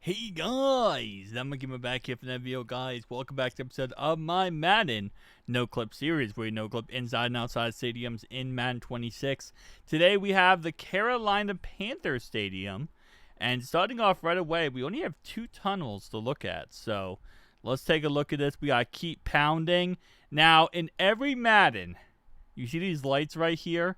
Hey guys, I'm Gamer back here for that video, guys. Welcome back to the episode of my Madden no-clip series, where we no-clip inside and outside stadiums in Madden 26. Today we have the Carolina Panthers Stadium, and starting off right away, we only have two tunnels to look at, so let's take a look at this. We gotta keep pounding. Now, in every Madden, you see these lights right here?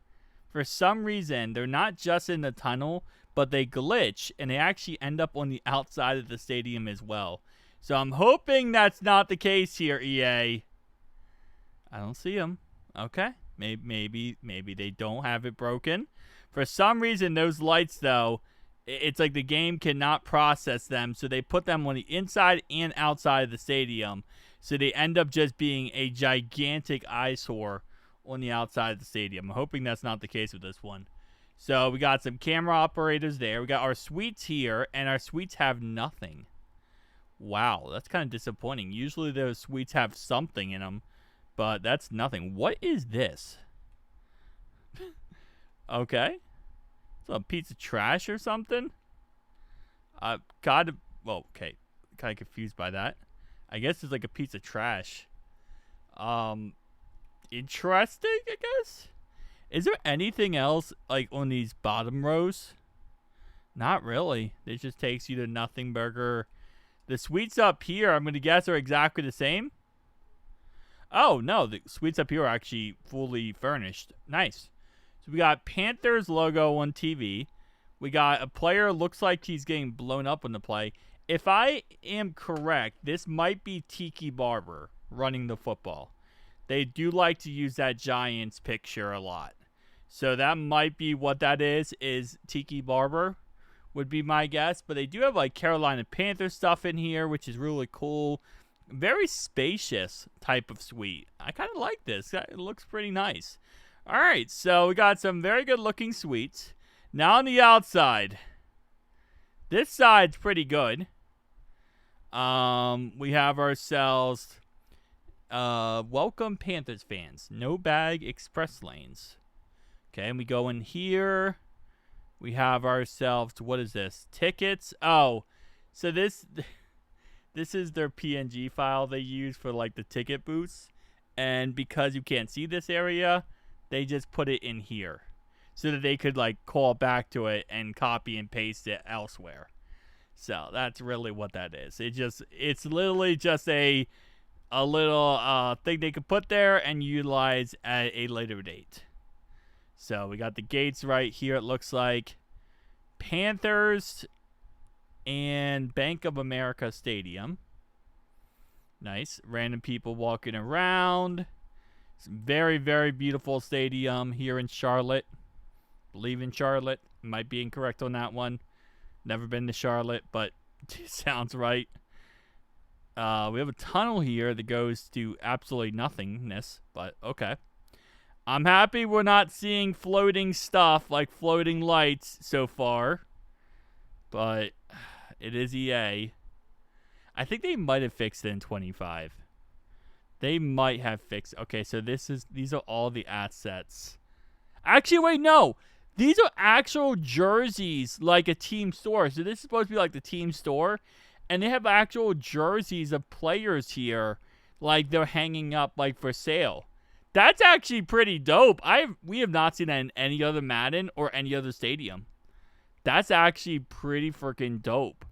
For some reason, they're not just in the tunnel, but they glitch, and they actually end up on the outside of the stadium as well. So I'm hoping that's not the case here, EA. I don't see them. Okay, maybe they don't have it broken. For some reason, those lights, though, it's like the game cannot process them, so they put them on the inside and outside of the stadium. So they end up just being a gigantic eyesore on the outside of the stadium. I'm hoping that's not the case with this one. So we got some camera operators there. We got our suites here, and our suites have nothing. Wow, that's kind of disappointing. Usually those suites have something in them, but that's nothing. What is this? Okay. It's a piece of trash or something? Well, okay. Kind of confused by that. I guess it's like a piece of trash. Interesting, I guess? Is there anything else, like, on these bottom rows? Not really. It just takes you to Nothing Burger. The suites up here, I'm going to guess, are exactly the same. Oh, no. The suites up here are actually fully furnished. Nice. So we got Panthers logo on TV. We got a player, looks like he's getting blown up on the play. If I am correct, this might be Tiki Barber running the football. They do like to use that Giants picture a lot. So that might be what that is Tiki Barber would be my guess. But they do have like Carolina Panthers stuff in here, which is really cool. Very spacious type of suite. I kind of like this. It looks pretty nice. All right, so we got some very good looking suites. Now on the outside. This side's pretty good. We have ourselves welcome Panthers fans. No bag express lanes. Okay, and we go in here. We have ourselves, what is this? Tickets. Oh, so this is their PNG file they use for like the ticket booths. And because you can't see this area, they just put it in here so that they could like call back to it and copy and paste it elsewhere. So that's really what that is. It's literally just a little thing they could put there and utilize at a later date. So we got the gates right here, it looks like. Panthers and Bank of America Stadium. Nice. Random people walking around. It's a very, very beautiful stadium here in Charlotte. Believe in Charlotte. Might be incorrect on that one. Never been to Charlotte, but it sounds right. We have a tunnel here that goes to absolutely nothingness, but okay. I'm happy we're not seeing floating stuff like floating lights so far, but it is EA. I think they might have fixed it in 25. They might have fixed. Okay, so these are all the assets. Actually, wait, no. These are actual jerseys like a team store. So this is supposed to be like the team store. And they have actual jerseys of players here, like they're hanging up like for sale. That's actually pretty dope. We have not seen that in any other Madden or any other stadium. That's actually pretty freaking dope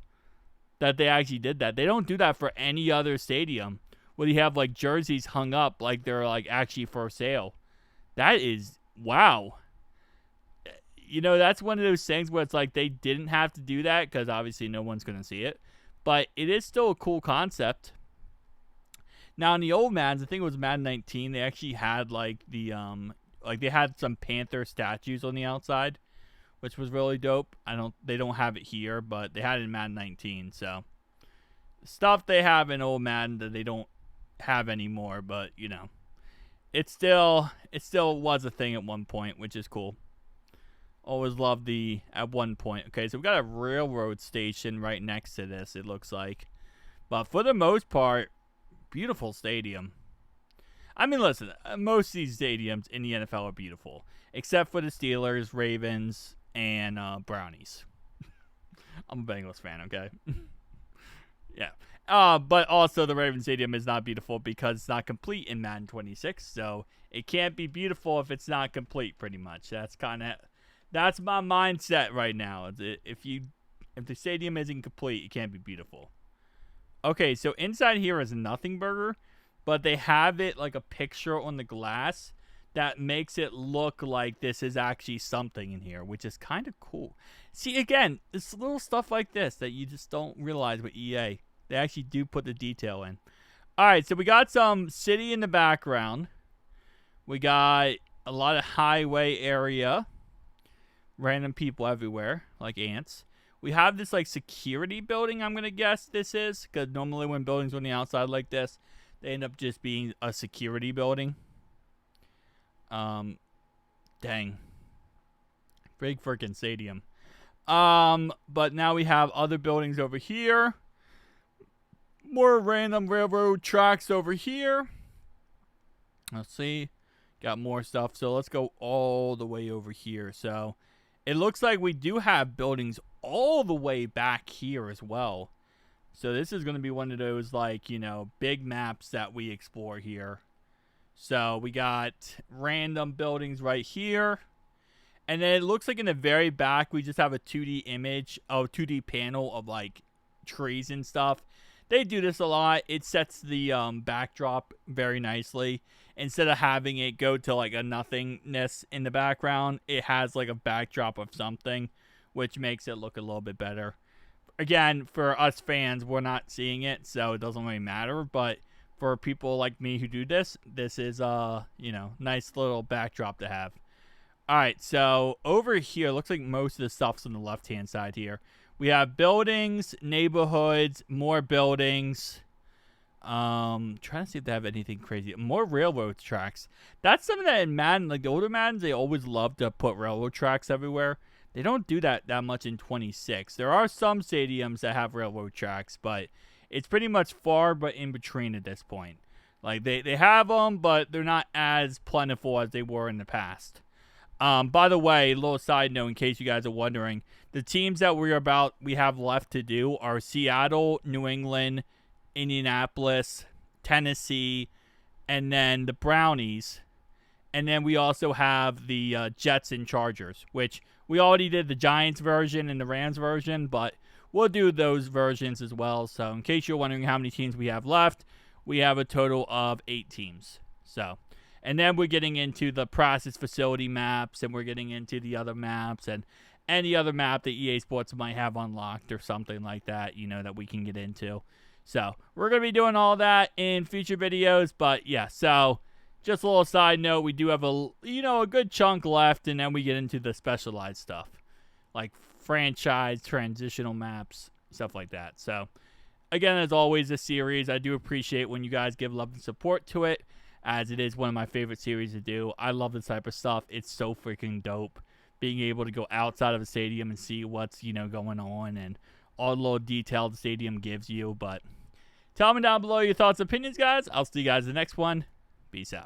that they actually did that. They don't do that for any other stadium where you have like jerseys hung up like they're like actually for sale. That is, wow. You know, that's one of those things where it's like they didn't have to do that because obviously no one's going to see it. But it is still a cool concept. Now, in the old Maddens, I think it was Madden 19, they actually had, like, they had some Panther statues on the outside, which was really dope. They don't have it here, but they had it in Madden 19, so. Stuff they have in old Madden that they don't have anymore, but, you know. It still was a thing at one point, which is cool. Always loved at one point. Okay, so we got a railroad station right next to this, it looks like. But for the most part, beautiful stadium. I mean, listen, most of these stadiums in the NFL are beautiful. Except for the Steelers, Ravens, and Brownies. I'm a Bengals fan, okay? Yeah. But also the Raven Stadium is not beautiful because it's not complete in Madden 26. So it can't be beautiful if it's not complete. Pretty much. That's my mindset right now. If the stadium isn't complete, it can't be beautiful. Okay, so inside here is Nothing Burger, but they have it like a picture on the glass that makes it look like this is actually something in here, which is kind of cool. See, again, it's little stuff like this that you just don't realize with EA. They actually do put the detail in. All right, so we got some city in the background. We got a lot of highway area. Random people everywhere, like ants. We have this like security building, I'm going to guess this is. Because normally when buildings are on the outside like this, they end up just being a security building. Dang. Big freaking stadium. But now we have other buildings over here. More random railroad tracks over here. Let's see. Got more stuff. So let's go all the way over here. So it looks like we do have buildings all the way back here as well. So this is going to be one of those, like, you know, big maps that we explore here. So we got random buildings right here. And then it looks like in the very back, we just have a 2D image, 2D panel of, like, trees and stuff. They do this a lot. It sets the backdrop very nicely. Instead of having it go to, like, a nothingness in the background, it has, like, a backdrop of something, which makes it look a little bit better. Again, for us fans, we're not seeing it, so it doesn't really matter. But for people like me who do this, this is, you know, nice little backdrop to have. All right, so over here, looks like most of the stuff's on the left-hand side here. We have buildings, neighborhoods, more buildings. Trying to see if they have anything crazy. More railroad tracks. That's something that in Madden, like the older Maddens, they always love to put railroad tracks everywhere. They don't do that much in 26. There are some stadiums that have railroad tracks, but it's pretty much far but in between at this point. Like, they have them, but they're not as plentiful as they were in the past. By the way, a little side note in case you guys are wondering, the teams that we have left to do are Seattle, New England, Indianapolis, Tennessee, and then the Brownies. And then we also have the Jets and Chargers, which we already did the Giants version and the Rams version, but we'll do those versions as well. So in case you're wondering how many teams we have left, we have a total of 8 teams. So, and then we're getting into the process facility maps, and we're getting into the other maps, and any other map that EA Sports might have unlocked or something like that, you know, that we can get into. So we're going to be doing all that in future videos, but yeah, so just a little side note, we do have a good chunk left, and then we get into the specialized stuff, like franchise, transitional maps, stuff like that. So again, as always, this series, I do appreciate when you guys give love and support to it, as it is one of my favorite series to do. I love this type of stuff. It's so freaking dope being able to go outside of a stadium and see what's, going on and all the little detail the stadium gives you. But tell me down below your thoughts and opinions, guys. I'll see you guys in the next one. Peace out.